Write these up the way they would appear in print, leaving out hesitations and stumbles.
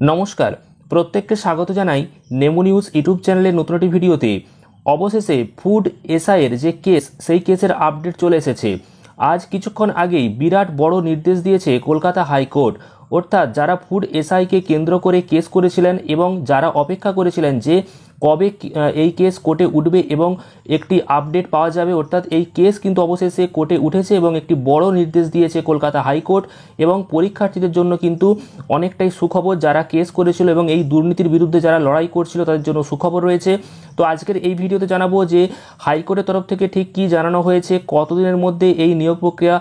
নমস্কার, প্রত্যেককে স্বাগত জানাই নেমো নিউজ ইউটিউব চ্যানেলের নতুন একটি ভিডিওতে। অবশেষে ফুড এসআইয়ের যে কেস, সেই কেসের আপডেট চলে এসেছে। আজ কিছুক্ষণ আগেই বিরাট বড় নির্দেশ দিয়েছে কলকাতা হাইকোর্ট। অর্থাৎ যারা ফুড এসআইকে কেন্দ্র করে কেস করেছিলেন এবং যারা অপেক্ষা করেছিলেন যে কবে এই কেস কোর্টে উঠবে এবং একটি আপডেট পাওয়া যাবে, অর্থাৎ এই কেস কিন্তু অবশেষে কোর্টে উঠেছে এবং একটি বড় নির্দেশ দিয়েছে কলকাতা হাইকোর্ট। এবং পরীক্ষার্থীদের জন্য কিন্তু অনেকটাই সুখবর, যারা কেস করেছিল এবং এই দুর্নীতির বিরুদ্ধে যারা লড়াই করছিল তাদের জন্য সুখবর রয়েছে। তো আজকের এই ভিডিওতে জানাবো যে হাইকোর্টের তরফ থেকে ঠিক কী জানানো হয়েছে, কতদিনের মধ্যে এই নিয়োগ প্রক্রিয়া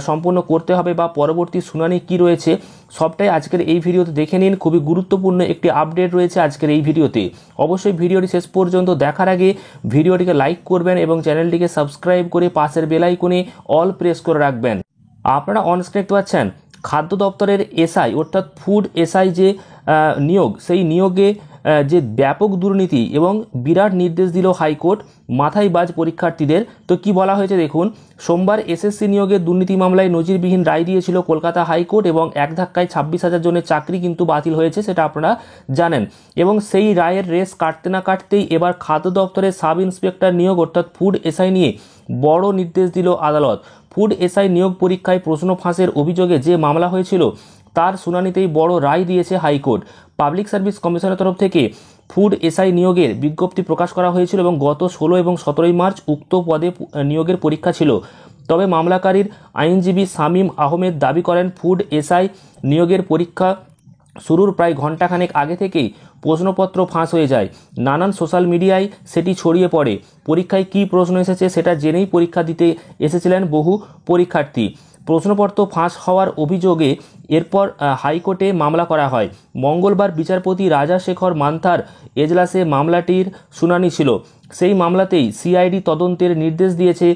সম্পন্ন করতে হবে বা পরবর্তী শুনানি কী রয়েছে, সবটাই আজকের এই ভিডিওতে দেখে নিন। খুবই গুরুত্বপূর্ণ একটি আপডেট রয়েছে আজকের এই ভিডিওতে। অবশ্যই ভিডিওটি শেষ পর্যন্ত দেখার আগে ভিডিওটিকে লাইক করবেন এবং চ্যানেলটিকে সাবস্ক্রাইব করে পাশের বেল আইকনে অল প্রেস করে রাখবেন। আপনারা অনস্ক্রিন দেখতে পাচ্ছেন খাদ্য দপ্তরের এসআই অর্থাৎ ফুড এসআই যে নিয়োগ, সেই নিয়োগে যে ব্যাপক দুর্নীতি এবং বিরাট নির্দেশ দিল হাইকোর্ট মাথায় বাজ পরীক্ষার্থীদের। তো কি বলা হয়েছে দেখুন। সোমবার এসএসসি নিয়োগের দুর্নীতি মামলায় নজিরবিহীন রায় দিয়েছিল কলকাতা হাইকোর্ট এবং এক ধাক্কায় 26,000 জনের চাকরি কিন্তু বাতিল হয়েছে, সেটা আপনারা জানেন। এবং সেই রায়ের রেস কাটতে না কাটতেই এবার খাদ্য দপ্তরের সাব ইন্সপেক্টর নিয়োগ অর্থাৎ ফুড এসআই নিয়ে বড় নির্দেশ দিল আদালত। ফুড এসআই নিয়োগ পরীক্ষায় প্রশ্ন ফাঁসের অভিযোগে যে মামলা হয়েছিল তার শুনানিতেই বড় রায় দিয়েছে হাইকোর্ট। পাবলিক সার্ভিস কমিশনের তরফ থেকে ফুড এসআই নিয়োগের বিজ্ঞপ্তি প্রকাশ করা হয়েছিল এবং গত 16 এবং 17 মার্চ উক্ত পদে নিয়োগের পরীক্ষা ছিল। তবে মামলাকারীর আইনজীবী শামীম আহমেদ দাবি করেন ফুড এসআই নিয়োগের পরীক্ষা শুরুর প্রায় ঘণ্টাখানেক আগে থেকেই প্রশ্নপত্র ফাঁস হয়ে যায়। নানান সোশ্যাল মিডিয়ায় সেটি ছড়িয়ে পড়ে। পরীক্ষায় কী প্রশ্ন এসেছে সেটা জেনেই পরীক্ষা দিতে এসেছিলেন বহু পরীক্ষার্থী। প্রশ্নপত্র ফাঁস হওয়ার অভিযোগে এরপর হাইকোর্টে মামলা করা হয়। মঙ্গলবার বিচারপতি রাজাশেখর মান্থার এজলাসে মামলাটির শুনানি ছিল। সেই মামলাতেই সিআইডি তদন্তের নির্দেশ দিয়েছে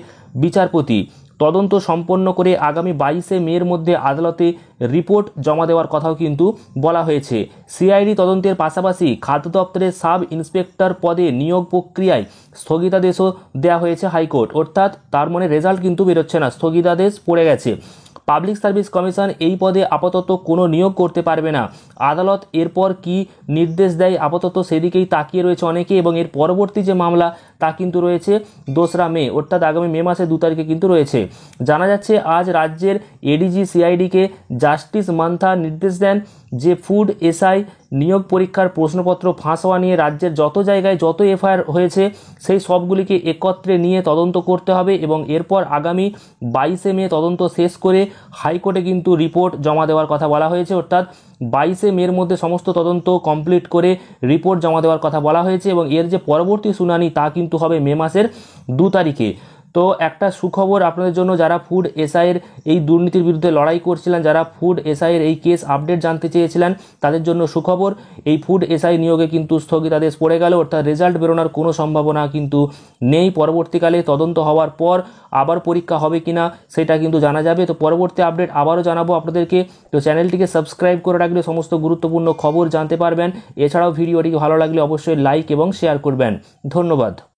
বিচারপতি। তদন্ত সম্পন্ন করে আগামী 22 মের মধ্যে আদালতে রিপোর্ট জমা দেওয়ার কথাও কিন্তু বলা হয়েছে। সিআইডি তদন্তের পাশাপাশি খাদ্য দপ্তরের সাব ইন্সপেক্টর পদে নিয়োগ প্রক্রিয়ায় স্থগিতাদেশও দেওয়া হয়েছে হাইকোর্ট। অর্থাৎ তার মানে রেজাল্ট কিন্তু বেরোচ্ছে না, স্থগিতাদেশ পড়ে গেছে। পাবলিক সার্ভিস কমিশন এই পদে আপাতত কোনো নিয়োগ করতে পারবে না। আদালত এরপর কি নির্দেশ দেয় আপাতত সেদিকেই তাকিয়ে রয়েছে অনেকে। এবং এর পরবর্তী যে মামলা তা কিন্তু রয়েছে 2রা মে, অর্থাৎ আগামী মে মাসের 2 তারিখে কিন্তু রয়েছে। জানা যাচ্ছে আজ রাজ্যের এডিজি সিআইডিকে জাস্টিস মান্থা নির্দেশ দেন যে ফুড এসআই নিয়োগ পরীক্ষার প্রশ্নপত্র ফাঁস হওয়া নিয়ে রাজ্যের যত জায়গায় যত এফআইআর হয়েছে সেই সবগুলিকে একত্রে নিয়ে তদন্ত করতে হবে এবং এরপর আগামী 22 মে তদন্ত শেষ করে হাইকোর্টে কিন্তু রিপোর্ট জমা দেওয়ার কথা বলা হয়েছে। অর্থাৎ 22 মের মধ্যে সমস্ত তদন্ত কমপ্লিট করে রিপোর্ট জমা দেওয়ার কথা বলা হয়েছে এবং এর যে পরবর্তী শুনানি তা কিন্তু হবে মে মাসের 2 তারিখে। তো একটা সুখবর আপনাদের জন্য, যারা ফুড এসআইয়ের এই দুর্নীতির বিরুদ্ধে লড়াই করছিলেন, যারা ফুড এসআইয়ের এই কেস আপডেট জানতে চেয়েছিলেন, তাদের জন্য সুখবর। এই ফুড এসআই নিয়োগে কিন্তু স্থগিতাদেশ পড়ে গেল, অর্থাৎ রেজাল্ট বেরোনোর কোনো সম্ভাবনা কিন্তু নেই। পরবর্তীকালে তদন্ত হওয়ার পর আবার পরীক্ষা হবে কিনা সেটা কিন্তু জানা যাবে। তো পরবর্তী আপডেট আবারও জানাবো আপনাদেরকে। তো চ্যানেলটিকে সাবস্ক্রাইব করে রাখলে সমস্ত গুরুত্বপূর্ণ খবর জানতে পারবেন। এছাড়াও ভিডিওটি ভালো লাগলে অবশ্যই লাইক এবং শেয়ার করবেন। ধন্যবাদ।